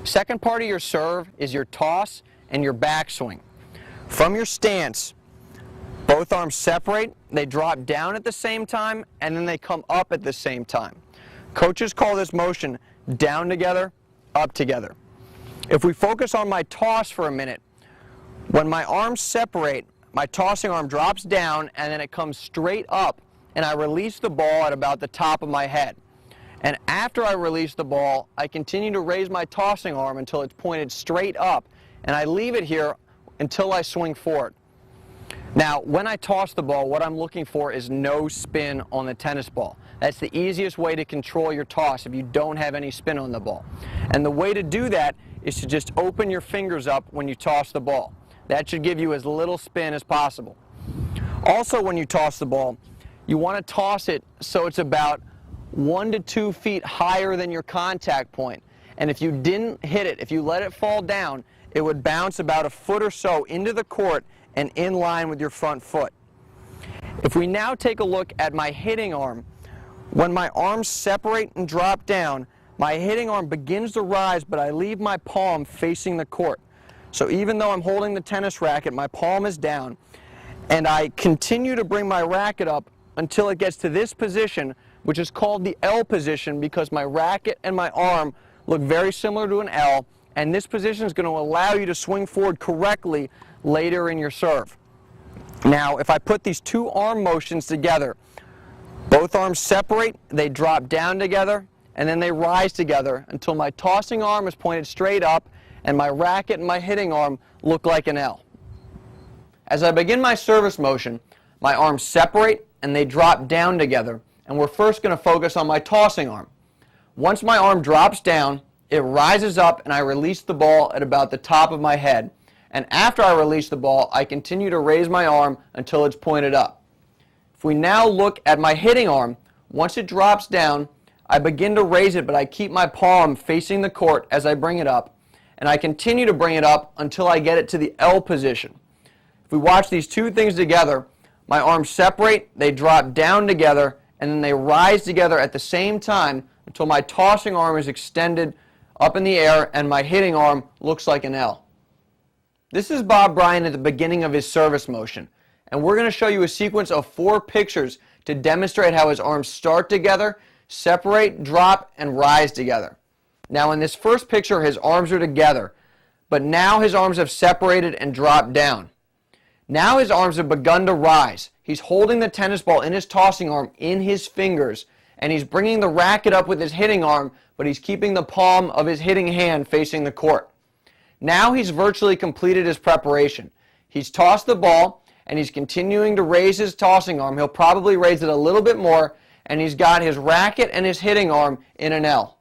Second part of your serve is your toss and your backswing. From your stance, both arms separate, they drop down at the same time, and then they come up at the same time. Coaches call this motion down together, up together. If we focus on my toss for a minute, when my arms separate, my tossing arm drops down and then it comes straight up, and I release the ball at about the top of my head. And after I release the ball, I continue to raise my tossing arm until it's pointed straight up, and I leave it here until I swing forward. Now, when I toss the ball, what I'm looking for is no spin on the tennis ball. That's the easiest way to control your toss if you don't have any spin on the ball. And the way to do that is to just open your fingers up when you toss the ball. That should give you as little spin as possible. Also, when you toss the ball, you want to toss it so it's about 1 to 2 feet higher than your contact point. And if you didn't hit it, if you let it fall down, it would bounce about a foot or so into the court and in line with your front foot. If we now take a look at my hitting arm, when my arms separate and drop down, my hitting arm begins to rise, but I leave my palm facing the court. So even though I'm holding the tennis racket, my palm is down, and I continue to bring my racket up until it gets to this position, which is called the L position because my racket and my arm look very similar to an L, and this position is going to allow you to swing forward correctly later in your serve. Now, if I put these two arm motions together, both arms separate, they drop down together, and then they rise together until my tossing arm is pointed straight up and my racket and my hitting arm look like an L. As I begin my service motion, my arms separate and they drop down together, and we're first going to focus on my tossing arm. Once my arm drops down, it rises up and I release the ball at about the top of my head. And after I release the ball, I continue to raise my arm until it's pointed up. If we now look at my hitting arm, once it drops down, I begin to raise it, but I keep my palm facing the court as I bring it up, and I continue to bring it up until I get it to the L position. If we watch these two things together, my arms separate, they drop down together, and then they rise together at the same time until my tossing arm is extended up in the air and my hitting arm looks like an L. This is Bob Bryan at the beginning of his service motion, and we're going to show you a sequence of 4 pictures to demonstrate how his arms start together, separate, drop, and rise together. Now in this first picture, his arms are together, but now his arms have separated and dropped down. Now his arms have begun to rise. He's holding the tennis ball in his tossing arm in his fingers, and he's bringing the racket up with his hitting arm, but he's keeping the palm of his hitting hand facing the court. Now he's virtually completed his preparation. He's tossed the ball, and he's continuing to raise his tossing arm. He'll probably raise it a little bit more, and he's got his racket and his hitting arm in an L.